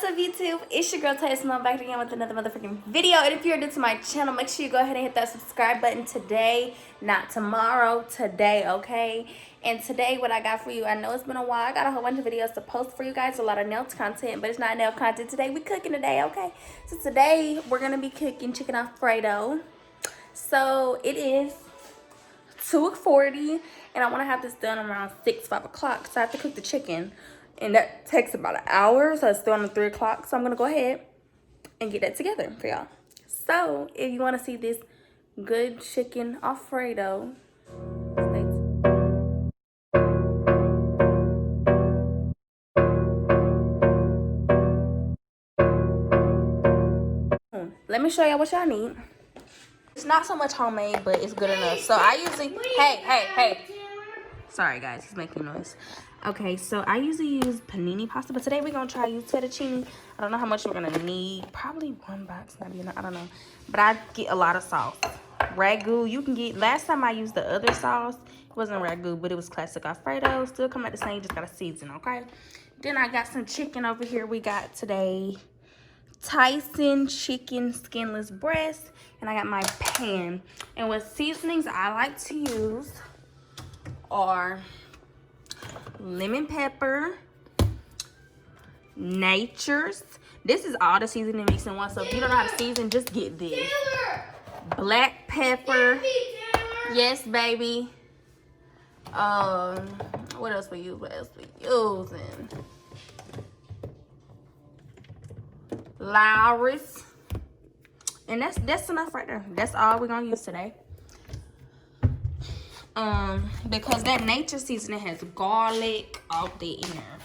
What's up, YouTube? It's your girl Misstaylorsimmone back again with another motherfucking video. And if you're new to my channel, make sure you go ahead and hit that subscribe button today, not tomorrow, today, okay? And today, what I got for you, I know it's been a while. I got a whole bunch of videos to post for you guys, a lot of nail content, but it's not nail content today. We cooking today, okay? So today, we're gonna be cooking chicken Alfredo. So it is 2:40, and I want to have this done around 5 o'clock. So I have to cook the chicken, and that takes about an hour. So it's done at 3 o'clock. So I'm gonna go ahead and get that together for y'all. So if you want to see this good chicken Alfredo, stay tuned. Let me show y'all what y'all need. It's not so much homemade, but it's good enough. So I usually, hey. Sorry guys, it's making noise. Okay, so I usually use panini pasta, but today we're gonna try use fettuccine. I don't know how much we're gonna need. Probably one box, maybe not, I don't know. But I get a lot of sauce. Ragu, you can get, last time I used the other sauce, it wasn't ragu, but it was classic Alfredo. Still come out the same, just gotta season, okay? Then I got some chicken over here. We got today Tyson chicken skinless breast, and I got my pan. And what seasonings I like to use are lemon pepper, Nature's. This is all the seasoning mixed in one, so if you don't know how to season, just get this. Black pepper. Yes, baby. What else we use? What else we using? Lowry's. And that's enough right there. That's all we're gonna use today. Because that nature seasoning has garlic all day in there.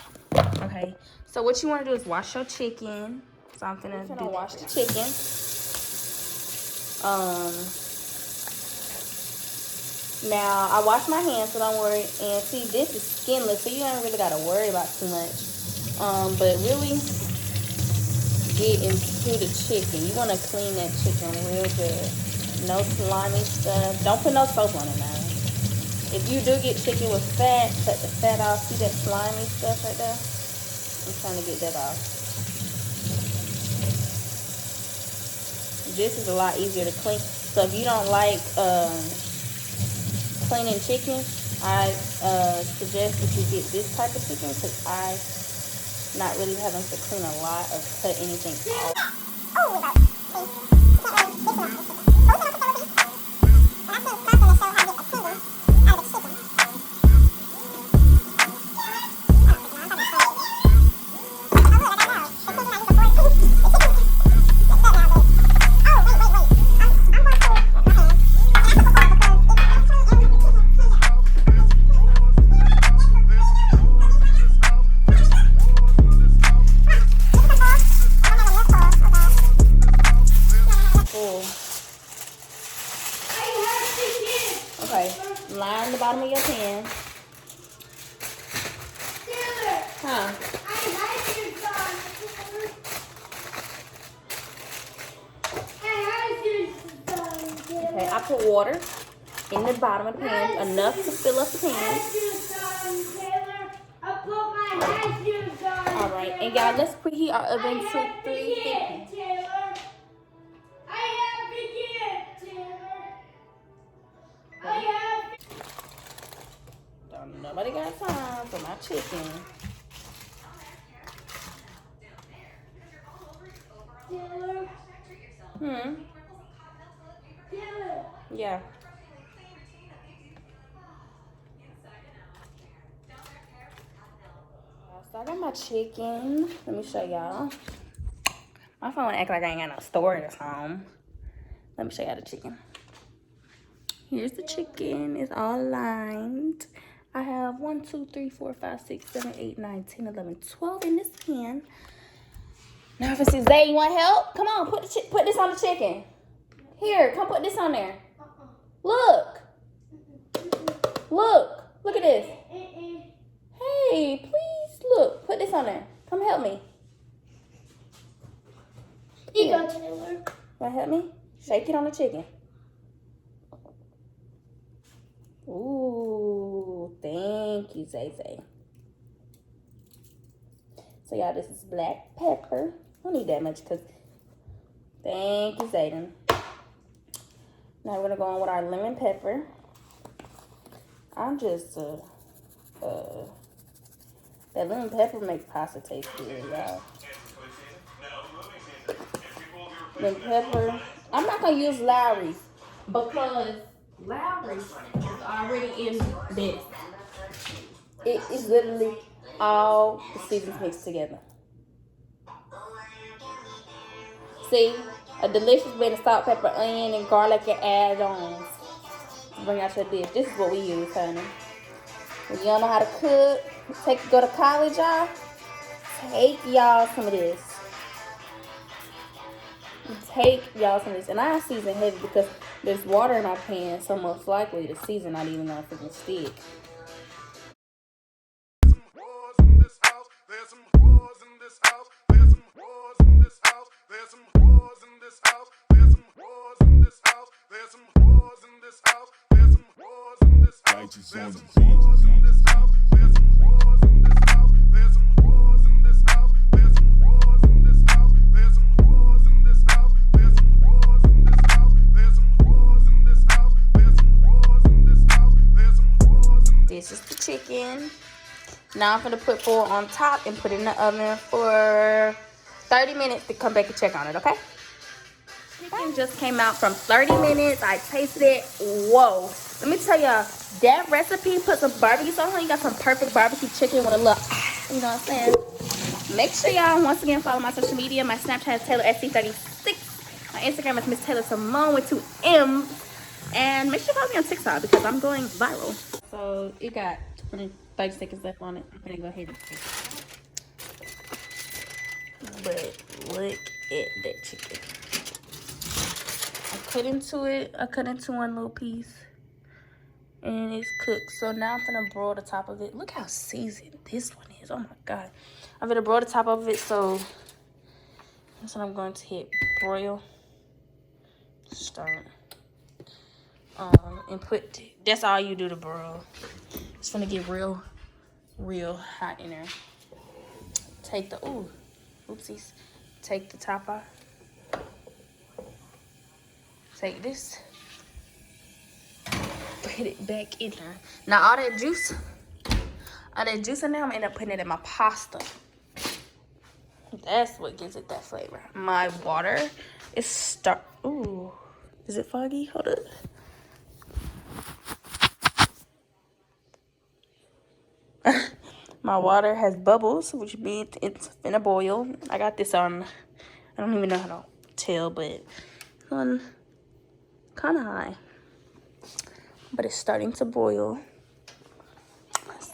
Okay, so what you want to do is wash your chicken. So I'm finna wash the chicken. Now I wash my hands, so don't worry. And see, this is skinless, so you ain't really gotta worry about too much. But really get into the chicken. You want to clean that chicken real good. No slimy stuff. Don't put no soap on it now. If you do get chicken with fat, cut the fat off. See that slimy stuff right there? I'm trying to get that off. This is a lot easier to clean. So if you don't like cleaning chicken, I suggest that you get this type of chicken, because I not really having to clean a lot or cut anything off. Okay, line the bottom of your pan. Huh? Okay, I put water in the bottom of the pan, enough to fill up the pan. Alright, and y'all, let's preheat our oven to 350. Nobody got time for my chicken. Yeah. So I got my chicken. Let me show y'all. My phone act like I ain't got no storage home. Let me show y'all the chicken. Here's the chicken. It's all lined. I have 1, 2, 3, 4, 5, 6, 7, 8, 9, 10, 11, 12 in this pan. Now if it says, Zay, you want help? Come on, put this on the chicken. Here, come put this on there. Look. Look at this. Hey, please, look. Put this on there. Come help me. You go, Taylor. Want to help me? Shake it on the chicken. Ooh, thank you, Zay. So y'all, this is black pepper. Don't need that much because thank you, Zayden. Now we're gonna go on with our lemon pepper. I'm just that lemon pepper makes pasta taste good, y'all. Lemon pepper. I'm not gonna use Lowry because Lowry is already in this. It is literally all the seasons mixed together. See, a delicious blend of salt, pepper, onion, and garlic and add-ons. Bring out your dish. This is what we use, honey. When you don't know how to cook, go to college, y'all. Take y'all some of this. And I season heavy because there's water in my pan, so most likely the season not even gonna freaking stick. This is the chicken. Now I'm gonna put foil on top and put it in the oven for 30 minutes to come back and check on it, okay? Chicken just came out from 30 minutes. I tasted it. Whoa. Let me tell y'all, that recipe, put some barbecue sauce on. You got some perfect barbecue chicken with a little, you know what I'm saying? Make sure y'all, once again, follow my social media. My Snapchat is TaylorSC36. My Instagram is Misstaylorsimmone with 2 M's. And make sure you follow me on TikTok because I'm going viral. So it got 30 seconds left on it. I'm gonna go ahead and take it. But look at that chicken. I cut into one little piece. And it's cooked. So now I'm gonna broil the top of it. Look how seasoned this one is. Oh my god. I'm gonna broil the top of it, so that's what I'm going to hit broil. Start. And put, that's all you do to broil. It's gonna get real hot in there. Take the, oopsies. Take the top off. Take this. Put it back in there. Now all that juice in there, I'm gonna end up putting it in my pasta. That's what gives it that flavor. My water is ooh, is it foggy? Hold up. My water has bubbles, which means it's finna boil. I got this on, I don't even know how to tell, but it's on kind of high. But it's starting to boil.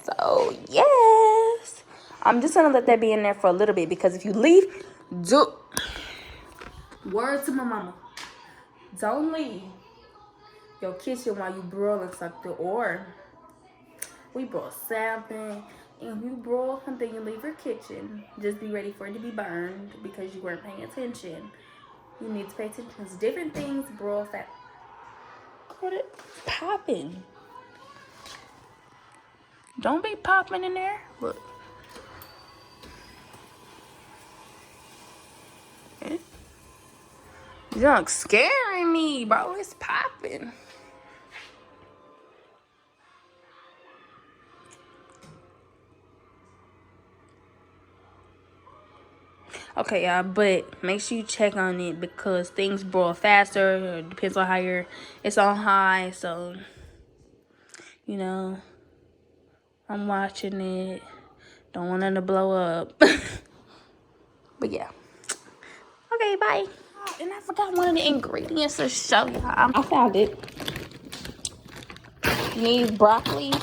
So, yes. I'm just gonna let that be in there for a little bit because if you leave, word to my mama. Don't leave your kitchen while you broiling something, or we broil something. And if you broil something, you leave your kitchen. Just be ready for it to be burned because you weren't paying attention. You need to pay attention to different things. Broil fat. What it popping? Don't be popping in there. Look. You're scaring me, bro. It's popping. Okay, y'all, but make sure you check on it because things broil faster. It depends on how it's on high. So, you know, I'm watching it. Don't want it to blow up. But yeah. Okay, bye. And I forgot one of the ingredients to show y'all. I found it. You need broccoli,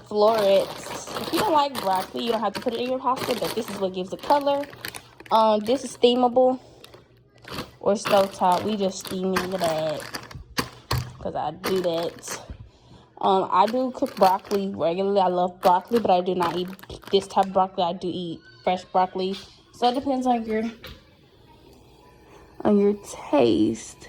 florets. If you don't like broccoli, you don't have to put it in your pasta, but this is what gives the color. This is steamable or stovetop. We just steam in the bag because I do that. I do cook broccoli regularly. I love broccoli, but I do not eat this type of broccoli. I do eat fresh broccoli. So it depends on your taste.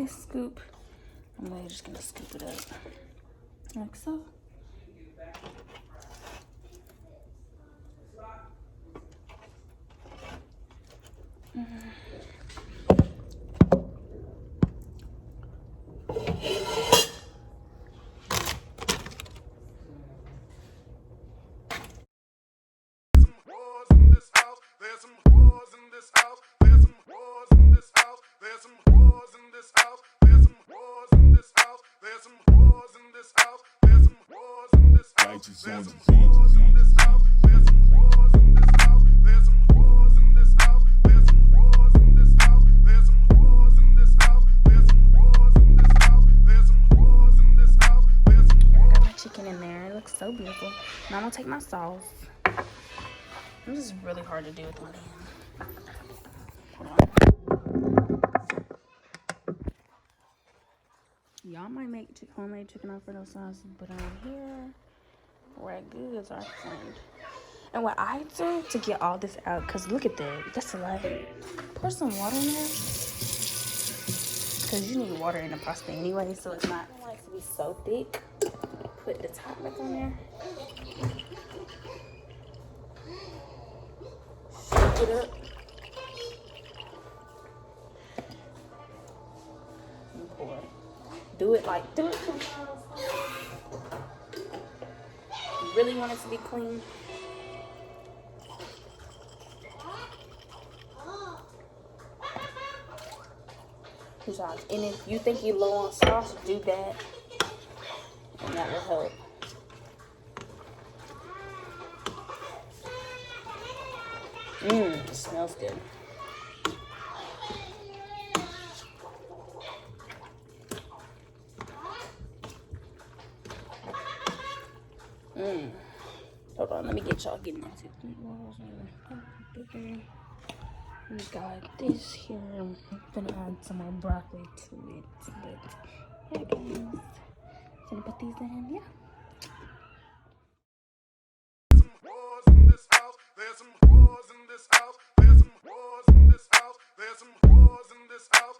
this scoop. I'm really just gonna scoop it up like so. There's some whores in this house. There's some whores in this house. There's some whores in this house. There's some whores in this house. There's some whores in this house. There's some whores in this house. There's some whores in this house. There's some whores in this house. There's some whores in this house. There's some whores in this house. There's some whores in this house. There's some whores in this house. There's some whores in this house. There's some. I got my chicken in there. It looks so beautiful. Now I'm gonna take my sauce. This is really hard to do with one hand. Hold on. Y'all might make homemade chicken Alfredo sauce, but on here, ragouts are friend. And what I do to get all this out, because look at that. That's a lot. Pour some water in there. Because you need water in the pasta anyway, so it's not like to be so thick. Put the top back on there. Shake it up. And pour. Do it 2 times. You really want it to be clean. And if you think you're low on sauce, do that. And that will help. It smells good. Hold on, let me get y'all getting into it. We got this here. I'm gonna add some more broccoli to it. But yeah, guys. Gonna put these in, yeah. There's some whores in this house. There's some whores in this house. There's some whores in this house.